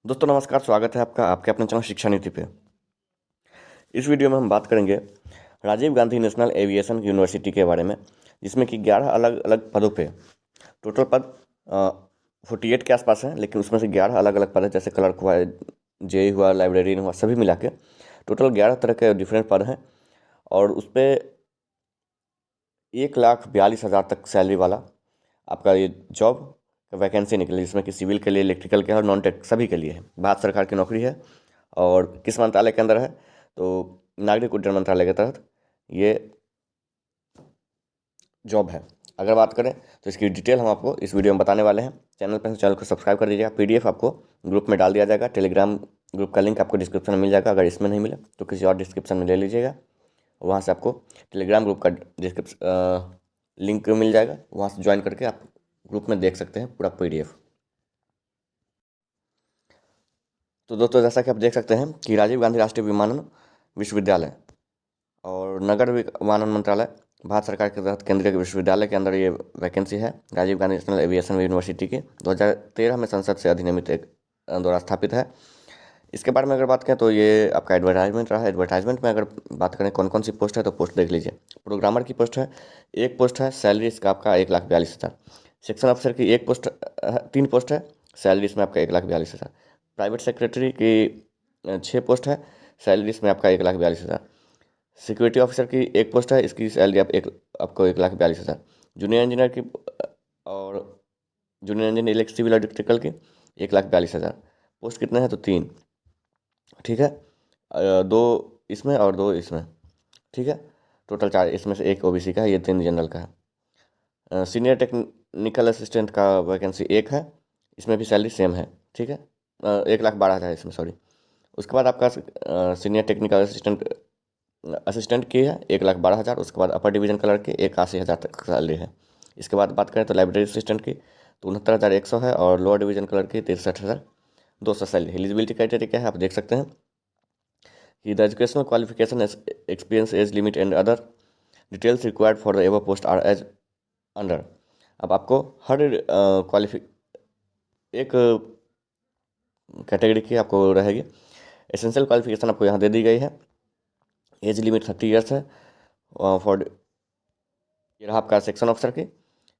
दोस्तों नमस्कार, स्वागत है आपका आपके अपने चैनल शिक्षा नीति पे। इस वीडियो में हम बात करेंगे Rajiv Gandhi national aviation university के बारे में, जिसमें कि 11 अलग अलग पदों पे टोटल पद 48 के आसपास हैं, लेकिन उसमें से 11 अलग अलग पद हैं, जैसे क्लर्क हुआ, जे हुआ, लाइब्रेरियन हुआ, सभी मिला के टोटल 11 तरह के डिफरेंट पद हैं। और उस पर 1,42,000 तक सैलरी वाला आपका ये जॉब वैकेंसी निकली, जिसमें कि सिविल के लिए, इलेक्ट्रिकल के और नॉन टेक सभी के लिए है। भारत सरकार की नौकरी है और किस मंत्रालय के अंदर है, तो नागरिक उड्डयन मंत्रालय के तहत ये जॉब है। अगर बात करें तो इसकी डिटेल हम आपको इस वीडियो में बताने वाले हैं। चैनल पर चैनल को सब्सक्राइब कर दीजिएगा। पीडीएफ आपको ग्रुप में डाल दिया जाएगा। टेलीग्राम ग्रुप का लिंक आपको डिस्क्रिप्शन में मिल जाएगा। अगर इसमें नहीं मिले तो किसी और डिस्क्रिप्शन में ले लीजिएगा, वहाँ से आपको टेलीग्राम ग्रुप का डिस्क्रिप्शन लिंक मिल जाएगा। वहाँ से ज्वाइन करके आप ग्रुप में देख सकते हैं पूरा पीडीएफ। तो दोस्तों, जैसा कि आप देख सकते हैं कि राजीव गांधी राष्ट्रीय विमानन विश्वविद्यालय और नगर विमानन मंत्रालय भारत सरकार के तहत केंद्रीय विश्वविद्यालय के अंदर ये वैकेंसी है। Rajiv Gandhi national aviation university की 2013 में संसद से अधिनियमित एक द्वारा स्थापित है। इसके बारे में अगर बात करें तो ये आपका एडवर्टाइजमेंट रहा है। एडवर्टाइजमेंट में अगर बात करें कौन कौन सी पोस्ट है, तो पोस्ट देख लीजिए। प्रोग्रामर की पोस्ट है, एक पोस्ट है, सैलरी इसका आपका 1,42,000। सेक्शन ऑफिसर की एक पोस्ट, 3 पोस्ट है, सैलरी इसमें आपका 1,42,000। प्राइवेट सेक्रेटरी की 6 पोस्ट है, सैलरी इसमें आपका 1,42,000। सिक्योरिटी ऑफिसर की एक पोस्ट है, इसकी सैलरी आपको 1,42,000। जूनियर इंजीनियर की और जूनियर इंजीनियर इलेक्ट्रिकल सिविल और इलेक्ट्रिकल की 1,42,000। पोस्ट कितने हैं, तो 3। ठीक है, 2 इसमें और 2 इसमें। ठीक है, टोटल 4। इसमें से एक ओबीसी का है, ये 3 जनरल का है। सीनियर टेक्निकल असिस्टेंट का वैकेंसी 1 है, इसमें भी सैलरी सेम है। ठीक है, 1,12,000 इसमें, सॉरी। उसके बाद आपका सीनियर टेक्निकल असिस्टेंट की है 1,12,000। उसके बाद अपर डिवीजन क्लर्क की 81,000 तक सैलरी है। इसके बाद बात करें तो लाइब्रेरी असिस्टेंट की तो 69,100 है और लोअर डिवीजन क्लर्क की 63,200 सैलरी। एलिजिबिलिटी क्राइटेरिया क्या है, आप देख सकते हैं कि the educational qualification, experience, age limit and other details required for the ever post are as under. अब आपको हर एक कैटेगरी की आपको रहेगी। एसेंशियल क्वालिफिकेशन आपको यहाँ दे दी गई है। एज लिमिट 30 ईयर्स है फॉर, ये रहा आपका सेक्शन ऑफिसर की।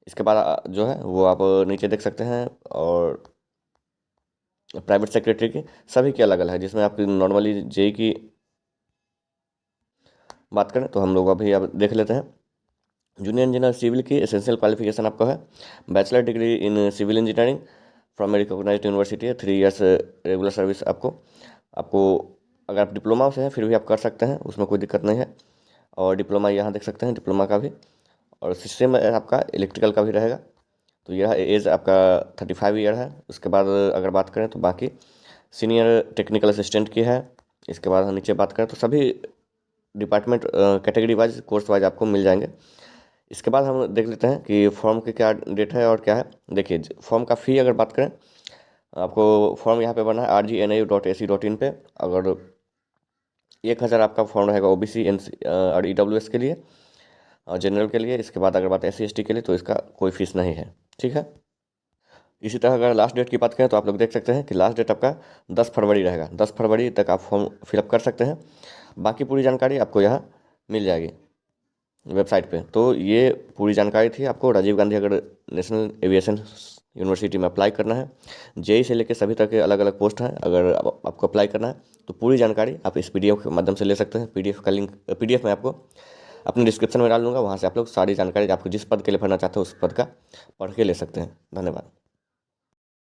इसके बाद जो है वो आप नीचे देख सकते हैं। और प्राइवेट सेक्रेटरी की सभी की अलग अलग है, जिसमें आपकी नॉर्मली जेई की बात करें तो हम लोग अभी अब देख लेते हैं। जूनियर इंजीनियर सिविल की एसेंशियल क्वालिफिकेशन आपका है bachelor degree in civil engineering from a recognised university है, 3 ईयर्स रेगुलर सर्विस। आपको अगर आप डिप्लोमा से हैं फिर भी आप कर सकते हैं, उसमें कोई दिक्कत नहीं है। और डिप्लोमा यहाँ देख सकते हैं, डिप्लोमा का भी। और सिस्टम आपका इलेक्ट्रिकल का भी रहेगा। तो यह एज आपका 35 ईयर है। उसके बाद अगर बात करें तो बाकी सीनियर टेक्निकल असिस्टेंट की है। इसके बाद हम नीचे बात करें तो सभी department category wise, course wise आपको मिल जाएंगे। इसके बाद हम देख लेते हैं कि फॉर्म की क्या डेट है और क्या है। देखिए, फॉर्म का फ़ी अगर बात करें, आपको फॉर्म यहाँ पे भरना है rgnu.ac.in पे। अगर 1,000 आपका फॉर्म रहेगा ओबीसी और ईडब्ल्यूएस के लिए और जनरल के लिए। इसके बाद अगर बात SC ST के लिए तो इसका कोई फीस नहीं है। ठीक है, इसी तरह अगर लास्ट डेट की बात करें तो आप लोग देख सकते हैं कि लास्ट डेट आपका 10 फरवरी रहेगा। 10 फरवरी तक आप फॉर्म फिलअप कर सकते हैं। बाकी पूरी जानकारी आपको यहाँ मिल जाएगी वेबसाइट पे। तो ये पूरी जानकारी थी। आपको राजीव गांधी अगर नेशनल एविएशन यूनिवर्सिटी में अप्लाई करना है, जेई से लेकर सभी तरह के अलग अलग पोस्ट हैं, अगर आपको अप्लाई करना है तो पूरी जानकारी आप इस पीडीएफ के माध्यम से ले सकते हैं। पीडीएफ का लिंक पीडीएफ में आपको अपने डिस्क्रिप्शन में डाल दूंगा, वहाँ से आप लोग सारी जानकारी आपको जिस पद के लिए भरना चाहते हो उस पद का पढ़ के ले सकते हैं। धन्यवाद।